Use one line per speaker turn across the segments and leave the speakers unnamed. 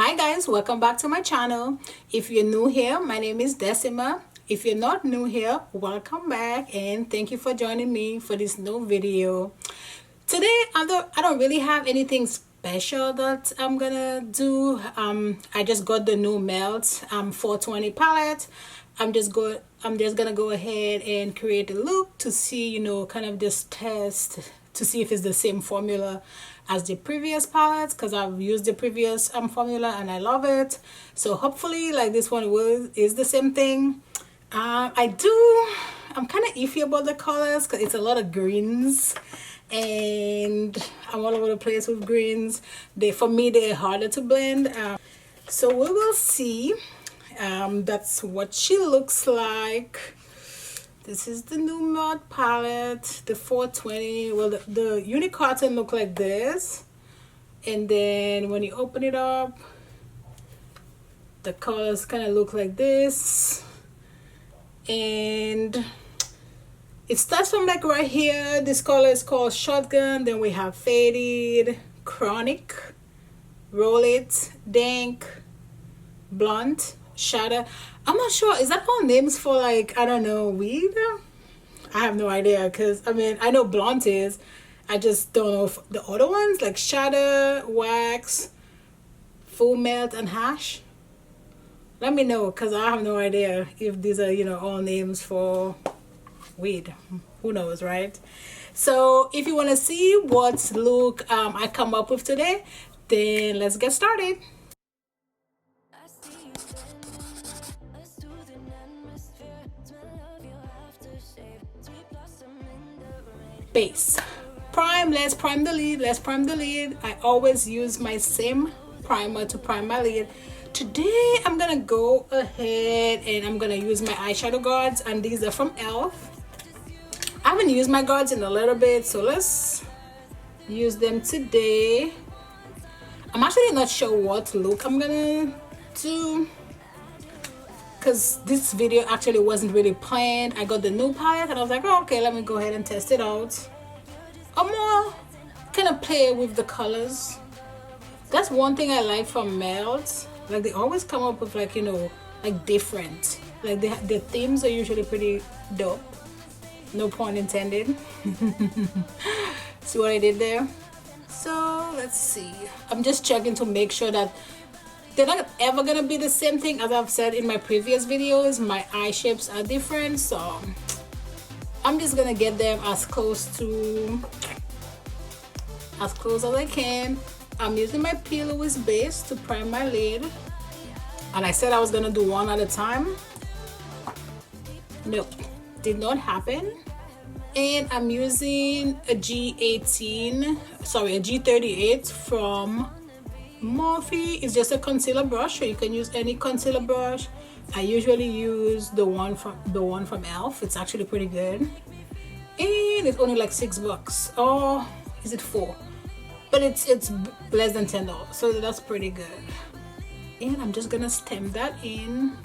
Hi guys, welcome back to my channel. If you're new here, my name is Decima. If you're not new here, welcome back and thank you for joining me for this new video. Today I don't really have anything special that I'm gonna do. I just got the new Melt 420 palette. I'm just gonna go ahead and create a look to see, you know, kind of just test to see if it's the same formula as the previous palettes, because I've used the previous formula and I love it. So hopefully like this one is the same thing. I'm kind of iffy about the colors because it's a lot of greens and I'm all over the place with greens. For me they're harder to blend. So we will see. That's what she looks like. This is the new Melt palette, the 420. Well, the unicorn look like this, and then when you open it up, the colors kind of look like this, and it starts from like right here. This color is called Shotgun. Then we have Faded, Chronic, Roll It, Dank, Blunt, Shadow. I'm not sure, is that all names for, like, I don't know, weed? I have no idea, because I mean I know Blunt is, I just don't know if the other ones like Shadow, Wax, Full Melt, and Hash. Let me know, because I have no idea if these are, you know, all names for weed. Who knows, right? So if you want to see what look I come up with today, then let's get started. Base. Prime. Let's prime the lid. I always use my same primer to prime my lid. Today I'm gonna go ahead and I'm gonna use my eyeshadow guards, and these are from e.l.f. I haven't used my guards in a little bit, so let's use them today. I'm actually not sure what look I'm gonna do, because this video actually wasn't really planned. I got the new palette and I was like, oh, okay, let me go ahead and test it out. I'm more kind of play with the colors. That's one thing I like from Melt. Like they always come up with, like, you know, like different, like the themes are usually pretty dope. No pun intended. See what I did there? So let's see. I'm just checking to make sure that they're not ever gonna be the same thing. As I've said in my previous videos, my eye shapes are different, so I'm just gonna get them as close as I can. I'm using my P.Louise base to prime my lid, and I said I was gonna do one at a time. Nope, did not happen. And I'm using a G38 from Morphe. It's just a concealer brush, so you can use any concealer brush. I usually use the one from e.l.f. It's actually pretty good, and it's only like $6, or is it $4? But it's less than $10, so that's pretty good. And I'm just gonna stem that in.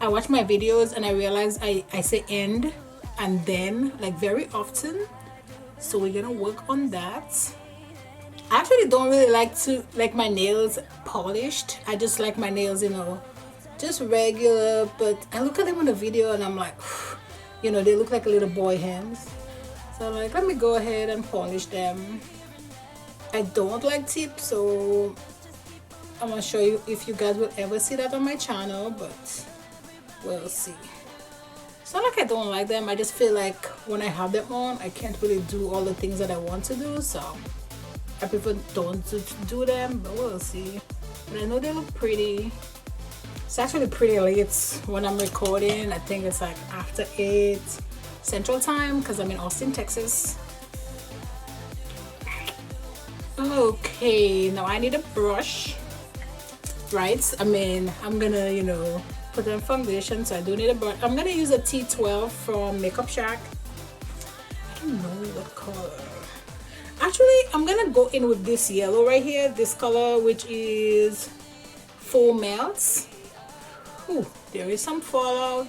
I watch my videos and I realize I say end and then like very often, so we're gonna work on that. I actually don't really like my nails polished. I just like my nails, you know, just regular, but I look at them on the video and I'm like, you know, they look like little boy hands. So I'm like, let me go ahead and polish them. I don't like tips, so I'm not sure if you guys will ever see that on my channel, but we'll see. It's not like I don't like them, I just feel like when I have them on, I can't really do all the things that I want to do, so I prefer don't do them, but we'll see. But I know they look pretty. It's actually pretty late when I'm recording. I think it's like after 8 Central Time, because I'm in Austin, Texas. Okay, now I need a brush, right? I mean, I'm gonna, you know, put on foundation, so I do need a brush. I'm gonna use a T12 from Makeup Shack. I don't know what color. Actually, I'm gonna go in with this yellow right here, this color, which is Full Melts. Ooh, there is some fallout.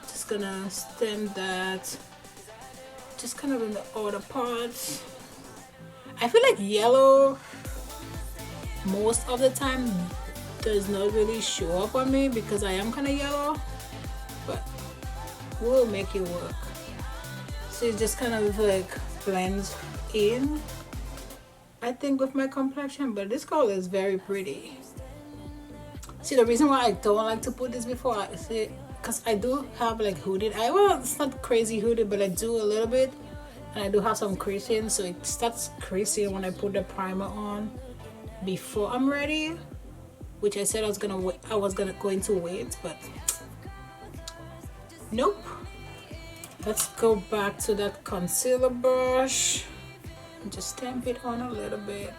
Just gonna stem that just kind of in the outer parts. I feel like yellow most of the time does not really show up on me because I am kind of yellow, but we'll make it work. So it just kind of like blends in, I think, with my complexion. But this color is very pretty. See, the reason why I don't like to put this before I see, because I do have like hooded eye. Well, it's not crazy hooded, but I do a little bit, and I do have some creasing, so it starts creasing when I put the primer on before I'm ready, which I said I was going to wait, but nope. Let's go back to that concealer brush and just stamp it on a little bit.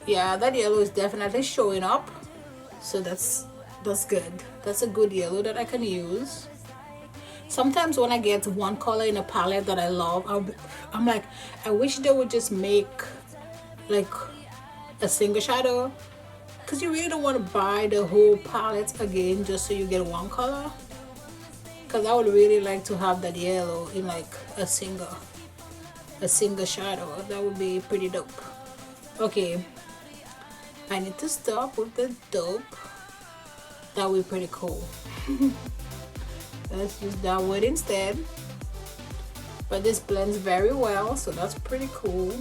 Yeah, that yellow is definitely showing up, so that's good. That's a good yellow that I can use. Sometimes when I get one color in a palette that I love, I'm like, I wish they would just make like a single shadow, because you really don't want to buy the whole palette again just so you get one color. Because I would really like to have that yellow in like a single shadow. That would be pretty dope. Okay, I need to stop with the dope. That would be pretty cool. Let's use that word instead. But this blends very well, so that's pretty cool.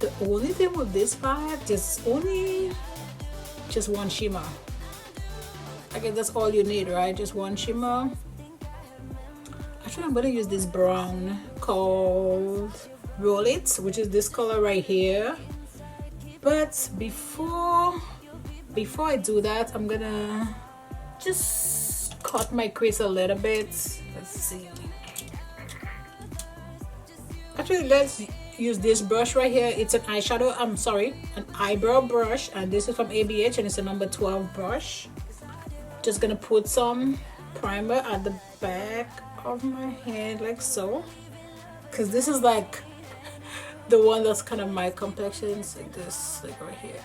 The only thing with this palette is just one shimmer. I guess that's all you need, right? Just one shimmer. Actually, I'm gonna use this brown called Roll It, which is this color right here. But before I do that, I'm gonna just cut my crease a little bit. Let's see. Actually, let's use this brush right here. It's an eyeshadow, an eyebrow brush, and this is from ABH, and it's a number 12 brush. Just gonna put some primer at the back of my head like so, because this is like the one that's kind of my complexion, like this, like right here.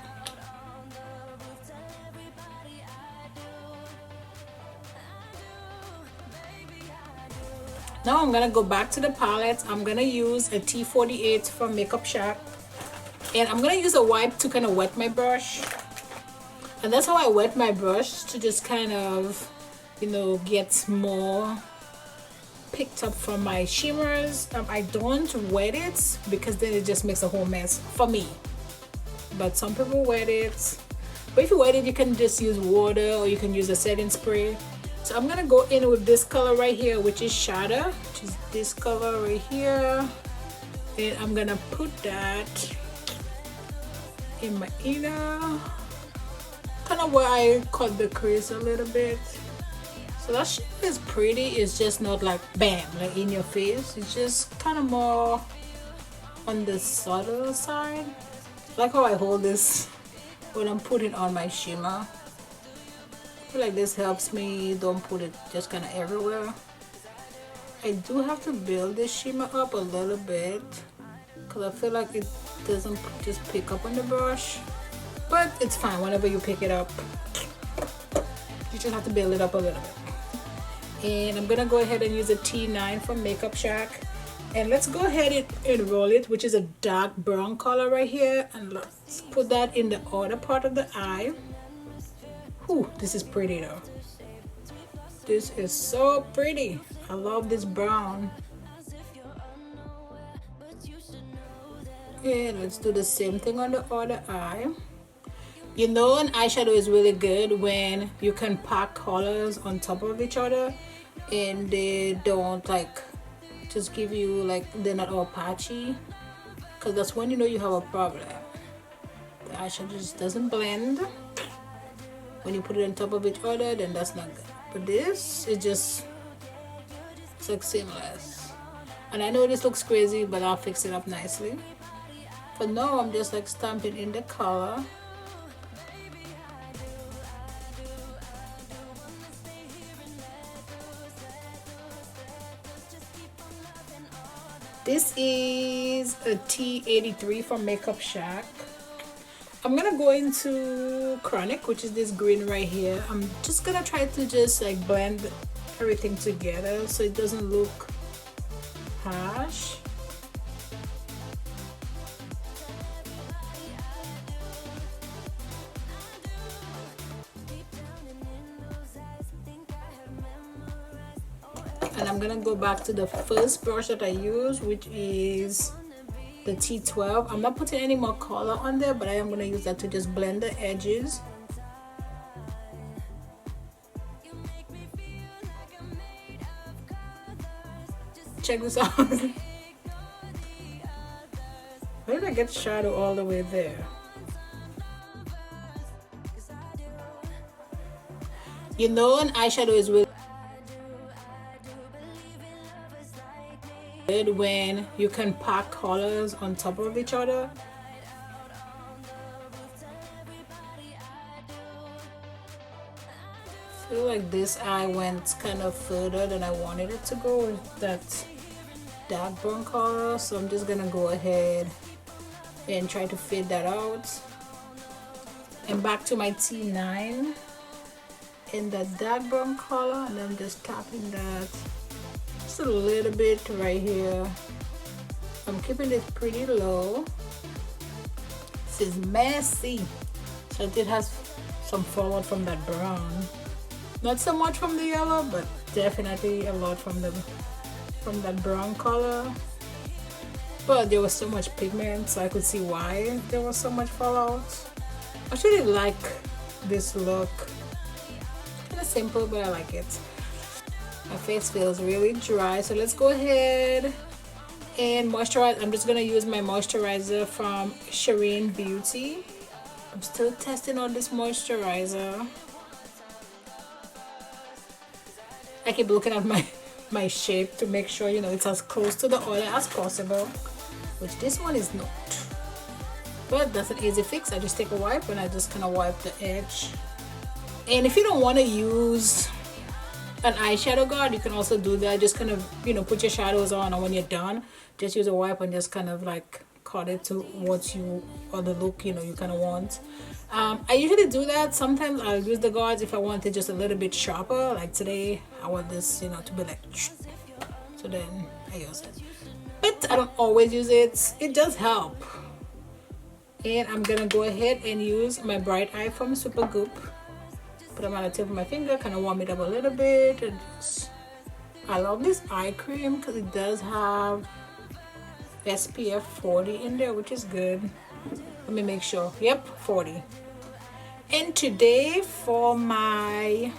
Now I'm gonna go back to the palette. I'm gonna use a T48 from Makeup Shack, and I'm gonna use a wipe to kind of wet my brush. And that's how I wet my brush, to just kind of, you know, get more picked up from my shimmers. I don't wet it because then it just makes a whole mess for me, but some people wet it. But if you wet it, you can just use water, or you can use a setting spray. So I'm gonna go in with this color right here, which is Shadow, which is this color right here, and I'm gonna put that in my inner, kind of where I cut the crease a little bit. So that shit is pretty. It's just not like bam, like in your face. It's just kind of more on the subtle side. I like how I hold this when I'm putting on my shimmer. I feel like this helps me don't put it just kind of everywhere. I do have to build this shimmer up a little bit because I feel like it doesn't just pick up on the brush, but it's fine whenever you pick it up. You just have to build it up a little bit. And I'm gonna go ahead and use a T9 from Makeup Shack, and let's go ahead and roll it, which is a dark brown color right here, and let's put that in the other part of the eye. Whew, this is pretty though. This is so pretty. I love this brown. And let's do the same thing on the other eye. You know, an eyeshadow is really good when you can pack colors on top of each other and they don't like just give you like, they're not all patchy, because that's when you know you have a problem. The eyeshadow just doesn't blend. When you put it on top of each other, then that's not good. But this is just, it's like seamless. And I know this looks crazy, but I'll fix it up nicely. For now, I'm just like stamping in the color. This is a T83 from Makeup Shack. I'm gonna go into Chronic, which is this green right here. I'm just gonna try to just like blend everything together so it doesn't look harsh. And I'm gonna go back to the first brush that I used, which is the T12. I'm not putting any more color on there, but I am gonna use that to just blend the edges. Check this out. Where did I get shadow all the way there? You know, an eyeshadow is really good when you can pack colors on top of each other. I feel like this eye went kind of further than I wanted it to go with that dark brown color, so I'm just gonna go ahead and try to fade that out. And back to my T9 in that dark brown color, and I'm just tapping that just a little bit right here. I'm keeping it pretty low. This is messy, so it has some fallout from that brown. Not so much from the yellow, but definitely a lot from that brown color. But there was so much pigment, so I could see why there was so much fallout. I actually like this look. Kind of simple, but I like it. My face feels really dry, so let's go ahead and moisturize. I'm just gonna use my moisturizer from CHERIN Beauty. I'm still testing out this moisturizer. I keep looking at my shape to make sure, you know, it's as close to the oil as possible, which this one is not. But that's an easy fix. I just take a wipe and I just kind of wipe the edge. And if you don't want to use an eyeshadow guard, you can also do that. Just kind of, you know, put your shadows on, and when you're done, just use a wipe and just kind of like cut it to what you, or the look, you know, you kind of want. I usually do that. Sometimes I'll use the guards if I want it just a little bit sharper. Like today, I want this, you know, to be like, so then I use it. But I don't always use it. It does help. And I'm gonna go ahead and use my Bright Eye from Supergoop. Put them on the tip of my finger, kind of warm it up a little bit. And just, I love this eye cream because it does have SPF 40 in there, which is good. Let me make sure. Yep, 40. And today for my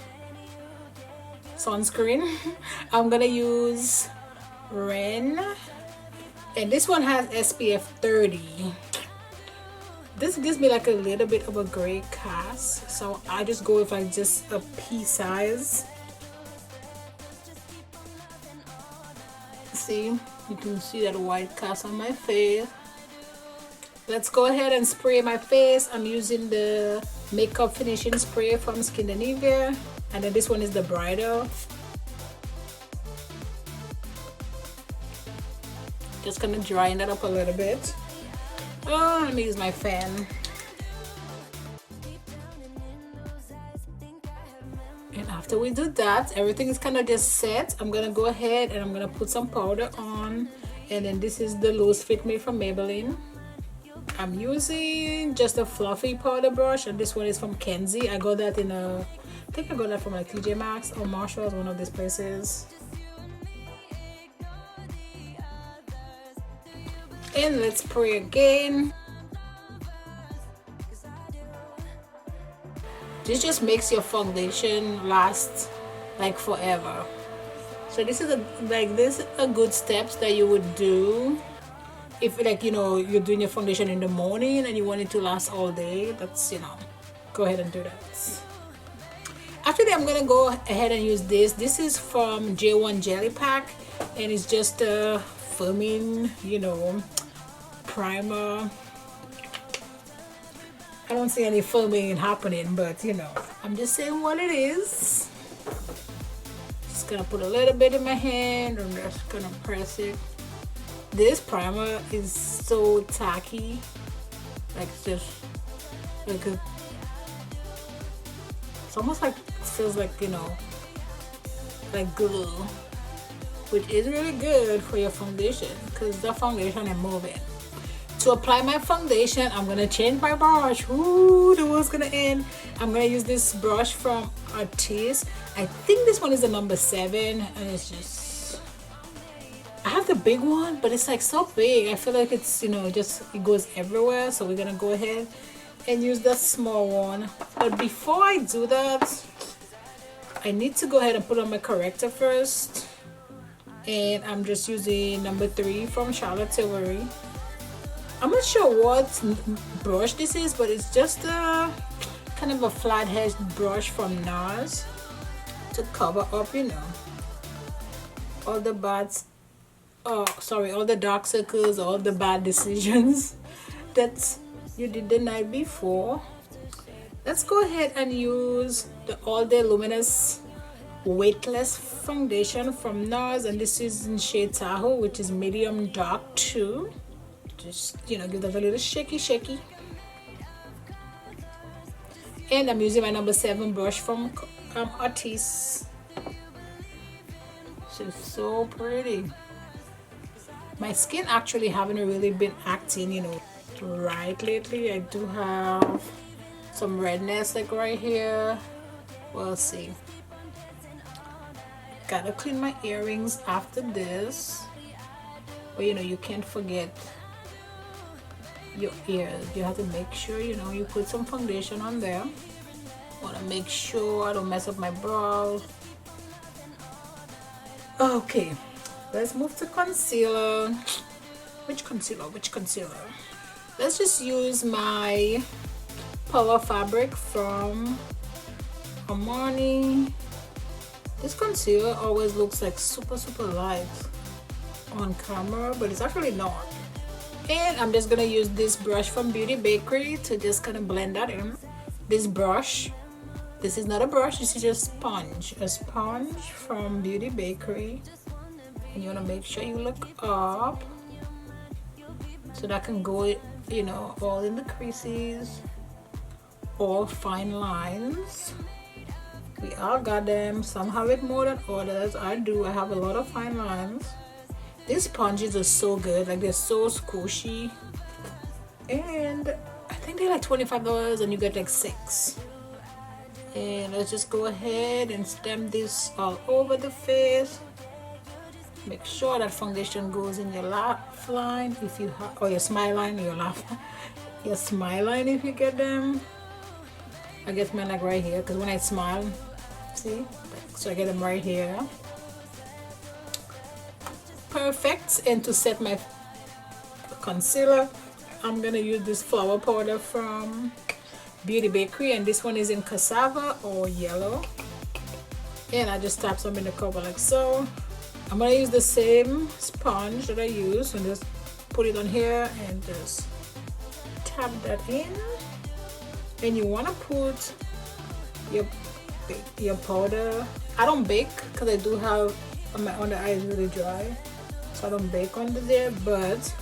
sunscreen, I'm gonna use Ren, and this one has SPF 30. This gives me like a little bit of a gray cast, so I just go with like just a pea size. See, you can see that white cast on my face. Let's go ahead and spray my face. I'm using the makeup finishing spray from Skindinavia, and then this one is the bridal. Just gonna drying that up a little bit. Oh, let me use my fan. And after we do that, everything is kind of just set. I'm gonna go ahead and I'm gonna put some powder on, and then this is the loose fit me from Maybeline. I'm using just a fluffy powder brush, and this one is from Kensie. I got that in a, I think I got that from like TJ Maxx or Marshall's, one of these places. And let's spray again. This just makes your foundation last like forever. So this is a good steps that you would do if, like, you know, you're doing your foundation in the morning and you want it to last all day. That's, you know, go ahead and do that. After that, I'm gonna go ahead and use this. This is from J1 Jelly Pack, and it's just a firming, you know, primer. I don't see any firming happening, but you know, I'm just saying what it is. Just gonna put a little bit in my hand and just gonna press it. This primer is so tacky, like just like it's almost like, it feels like, you know, like glue, which is really good for your foundation because the foundation is moving. to apply my foundation, I'm gonna change my brush. Ooh, the world's gonna end. I'm gonna use this brush from Artiste. I think this one is the number 7, and it's just, I have the big one, but it's like so big. I feel like it's, you know, just it goes everywhere. So we're gonna go ahead and use that small one. But before I do that, I need to go ahead and put on my corrector first. And I'm just using number 3 from Charlotte Tilbury. I'm not sure what brush this is, but it's just a kind of a flathead brush from NARS to cover up, you know, all the bad, all the dark circles, all the bad decisions that you did the night before. Let's go ahead and use the All Day Luminous Weightless foundation from NARS, and this is in shade Tahoe, which is medium dark too. Just, you know, give that a little shaky. And I'm using my number 7 brush from Artiste. She's so pretty. My skin actually haven't really been acting, you know, right lately. I do have some redness like right here. We'll see. Gotta clean my earrings after this, but you know, you can't forget your ears. You have to make sure, you know, you put some foundation on there. Want to make sure I don't mess up my brows. Okay, let's move to concealer. Which concealer? Let's just use my Power Fabric from Armani. This concealer always looks like super light on camera, but it's actually not. And I'm just gonna use this brush from Beauty Bakery to just kind of blend that in. This brush, this is not a brush, this is just a sponge from Beauty Bakery. And you wanna make sure you look up so that can go, you know, all in the creases, all fine lines. We all got them. Some have it more than others. I do. I have a lot of fine lines. These sponges are so good. Like, they're so squishy. And I think they're like $25 and you get like 6. And let's just go ahead and stamp this all over the face. Make sure that foundation goes in your laugh line if you have, or your smile line, your smile line if you get them. I get mine like right here, because when I smile, see, so I get them right here. Perfect. And to set my concealer, I'm gonna use this flower powder from Beauty Bakery, and this one is in cassava or yellow. And I just tap some in the cover like so. I'm gonna use the same sponge that I use and just put it on here and just tap that in. And you want to put your powder. I don't bake because I do have my under eyes really dry, so I don't bake under there, but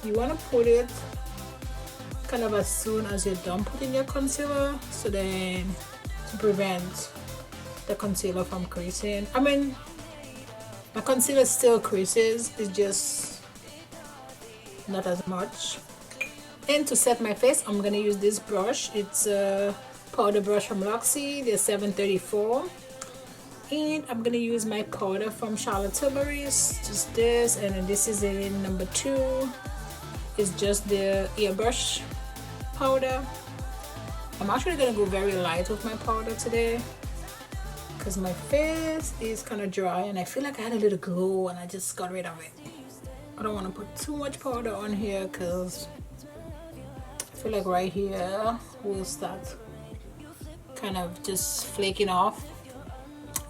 you want to put it kind of as soon as you're done putting your concealer, so then to prevent the concealer from creasing. I mean, my concealer still creases, it's just not as much. And to set my face, I'm gonna use this brush. It's a powder brush from Luxie, the 734. And I'm gonna use my powder from Charlotte Tilbury, just this, and then this is in number 2. It's just the Airbrush powder. I'm actually gonna go very light with my powder today because my face is kind of dry and I feel like I had a little glow and I just got rid of it. I don't want to put too much powder on here because I feel like right here will start kind of just flaking off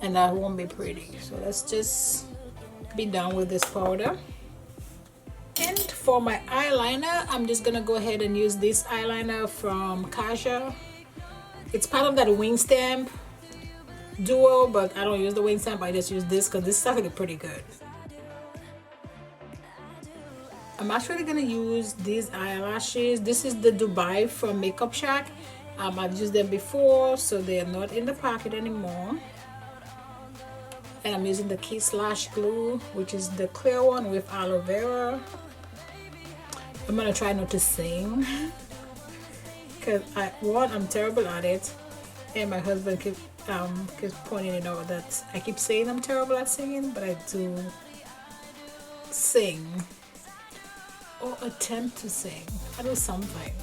and that won't be pretty. So let's just be done with this powder. And for my eyeliner, I'm just gonna go ahead and use this eyeliner from KAJA. It's part of that wing stamp duo, but I don't use the wing stamp. I just use this because this is actually pretty good. I'm actually gonna use these eyelashes. This is the Dubai from Makeup Shack. I've used them before, so they're not in the packet anymore. And I'm using the Key Slash glue, which is the clear one with aloe vera. I'm gonna try not to sing, because I'm terrible at it, and my husband keeps pointing it out that I keep saying I'm terrible at singing, but I do sing or attempt to sing. I do something.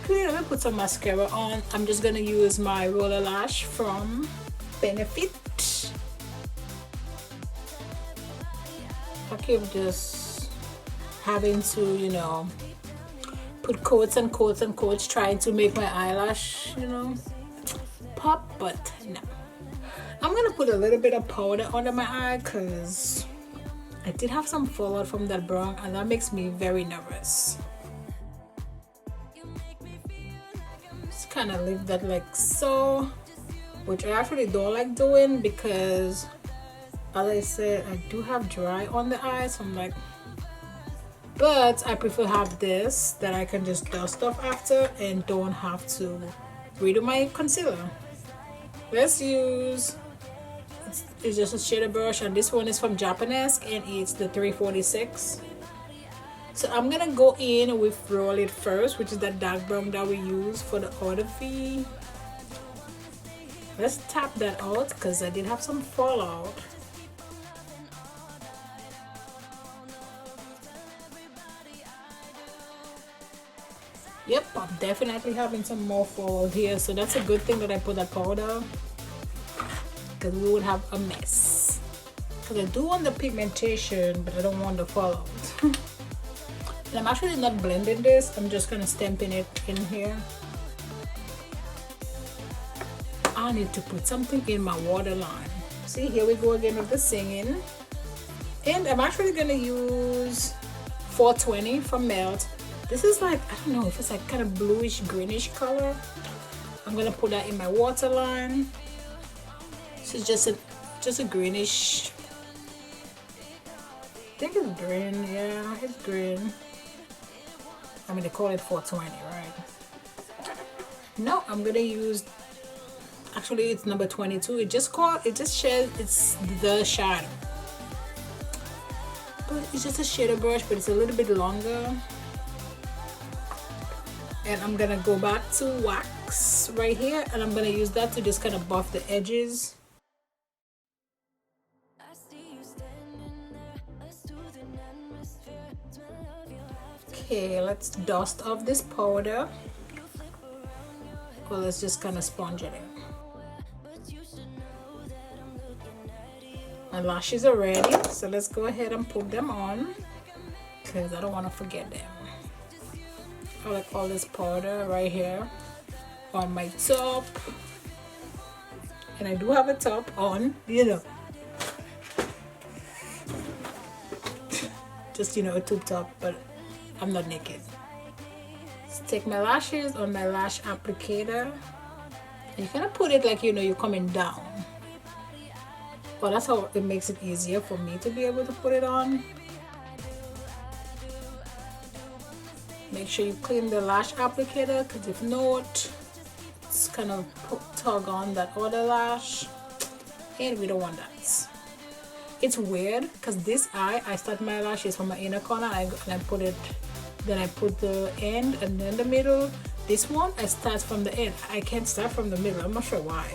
Okay, let me put some mascara on. I'm just gonna use my roller lash from Benefit. I keep just having to, you know, put coats and coats and coats trying to make my eyelash, you know, pop, but no. I'm gonna put a little bit of powder under my eye because I did have some fallout from that brown, and that makes me very nervous. Just kind of leave that like so, which I actually don't like doing because, as I said, I do have dry on the eyes, so I'm like, but I prefer have this that I can just dust off after and don't have to redo my concealer. Let's use, it's just a shader brush, and this one is from Japonesque and it's the 346. So I'm gonna go in with Roll It first, which is that dark brown that we use for the outer V. Let's tap that out because I did have some fallout. Yep, I'm definitely having some more fallout here, so that's a good thing that I put that powder, because we would have a mess. Because I do want the pigmentation, but I don't want the fallout. And I'm actually not blending this, I'm just gonna stamping it in here. I need to put something in my waterline. See, here we go again with the singing. And I'm actually gonna use 420 from Melt. This is like, I don't know if it's like kind of bluish greenish color. I'm gonna put that in my waterline. This is just a greenish, I think it's green. Yeah, it's green. I mean, they call it 420, right? No, I'm gonna use, actually it's number 22. It just shares, it's the shadow, but it's just a shader brush, but it's a little bit longer. And I'm gonna go back to wax right here, and I'm gonna use that to just kind of buff the edges. Okay, let's dust off this powder. Well, let's just kind of sponge it in. My lashes are ready, so let's go ahead and put them on because I don't want to forget them. I like all this powder right here on my top, and I do have a top on, you know, just, you know, a tube top, but I'm not naked. Let's take my lashes on my lash applicator, and you kind of put it like, you know, you're coming down. Well, that's how it makes it easier for me to be able to put it on. Make sure you clean the lash applicator, because if not, it's kind of tug on that other lash, and we don't want that. It's weird because this eye, I start my lashes from my inner corner, and I put it, then I put the end and then the middle. This one, I start from the end. I can't start from the middle. I'm not sure why.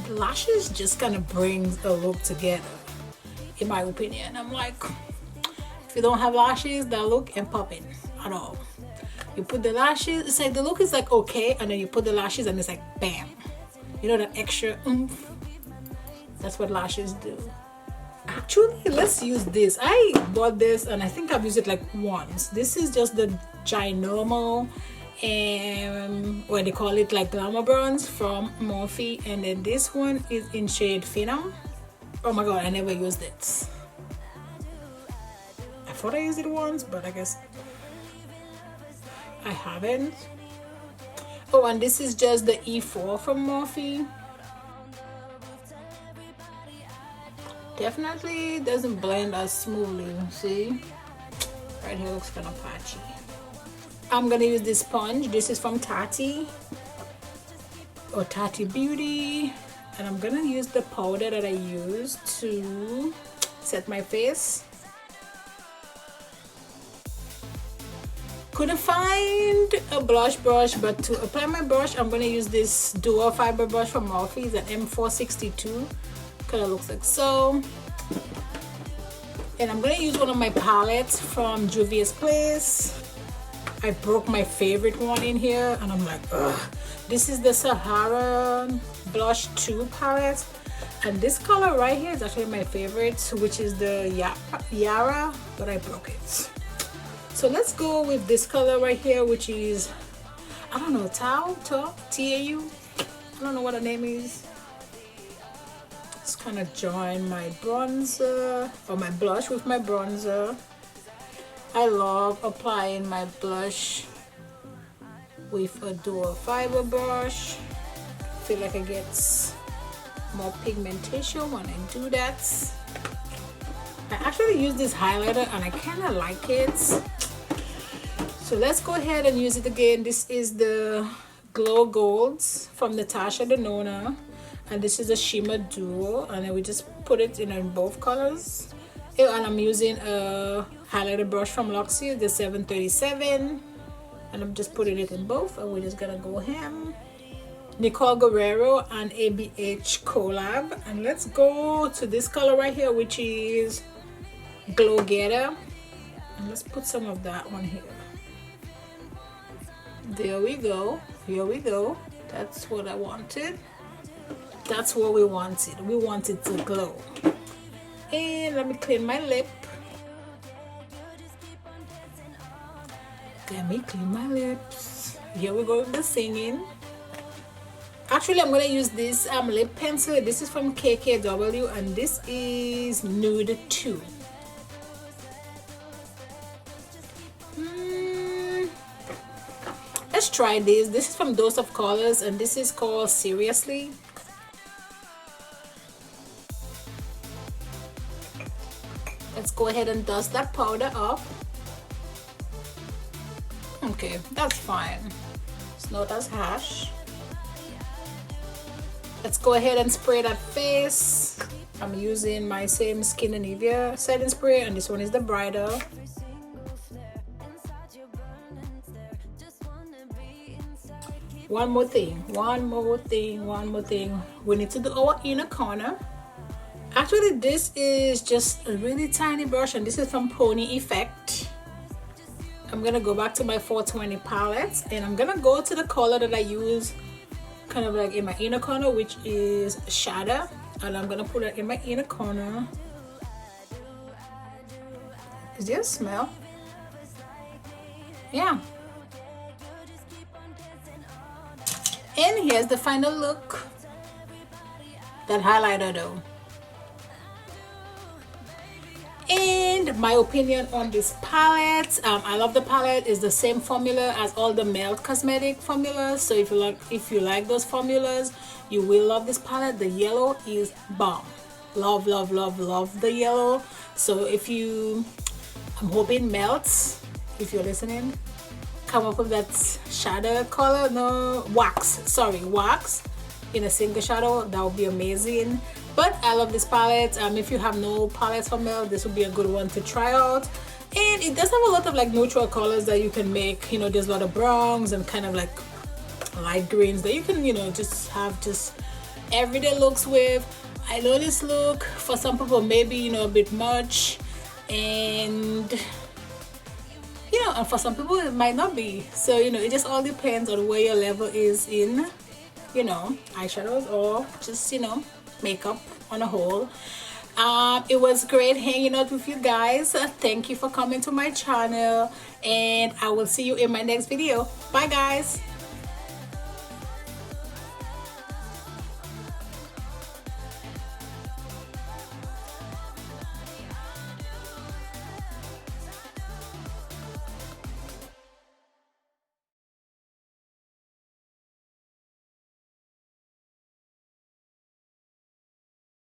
The lashes just kind of brings a look together, in my opinion. I'm like, if you don't have lashes, that look ain't popping at all. You put the lashes, it's like the look is like okay, and then you put the lashes and it's like bam. You know, that extra oomph. That's what lashes do. Actually, let's use this. I bought this and I think I've used it like once. This is just the ginormal, what they call it, like glamour bronze from Morphe, and then this one is in shade Phenom. Oh my god, I never used it. I thought I used it once, but I guess I haven't. Oh, and this is just the E4 from Morphe. Definitely doesn't blend as smoothly. See, right here looks kind of patchy. I'm gonna use this sponge. This is from Tati or Tati Beauty, and I'm gonna use the powder that I used to. It's set my face. Couldn't find a blush brush, but to apply my brush I'm going to use this dual fiber brush from Morphe. It's an M462. Kind of looks like so. And I'm going to use one of my palettes from Juvia's Place. I broke my favorite one in here and I'm like, ugh. This is the Sahara Blush 2 palette. And this color right here is actually my favorite, which is the Yara, but I broke it. So let's go with this color right here, which is, I don't know, Tau? T-A-U? I don't know what the name is. Just kind of join my bronzer, or my blush with my bronzer. I love applying my blush with a dual fiber brush. I feel like it gets more pigmentation when I do that. I actually use this highlighter and I kind of like it. So let's go ahead and use it again. This is the Glow Golds from Natasha Denona, and this is a shimmer duo, and then we just put it in both colors. And I'm using a highlighter brush from Luxie, the 737, and I'm just putting it in both, and we're just gonna go ham. Nicole Guerrero and ABH collab, and let's go to this color right here, which is Glow Getter, and let's put some of that one here. There we go. Here we go. That's what I wanted. That's what we wanted. We wanted to glow. And let me clean my lip. Let me clean my lips. Here we go with the singing. Actually, I'm gonna use this lip pencil. This is from KKW, and this is Nude 2. Let's try this. This is from Dose of Colors, and this is called Seriously. Let's go ahead and dust that powder off. Okay, that's fine. It's not as harsh. Let's go ahead and spray that face. I'm using my same Skindinavia setting spray, and this one is the brighter. One more thing. We need to do our inner corner. Actually, this is just a really tiny brush, and this is from Pony Effect. I'm gonna go back to my 420 palette, and I'm gonna go to the color that I use kind of like in my inner corner, which is Shadow, and I'm gonna put it in my inner corner. Is there a smell? Yeah. And here's the final look. That highlighter though. And my opinion on this palette, I love the palette. It's the same formula as all the Melt Cosmetic formulas, so if you like those formulas, you will love this palette. The yellow is bomb. Love the yellow. So I'm hoping Melt, if you're listening, come up with that shadow color, wax in a single shadow. That would be amazing. But I love this palette. If you have no palettes from Melt, this would be a good one to try out. And it does have a lot of like neutral colors that you can make. There's a lot of browns and kind of like light greens that you can just have just everyday looks with. I know this look for some people maybe a bit much, and and for some people it might not be. So it just all depends on where your level is in eyeshadows or just makeup on a whole. It was great hanging out with you guys. Thank you for coming to my channel, and I will see you in my next video. Bye guys.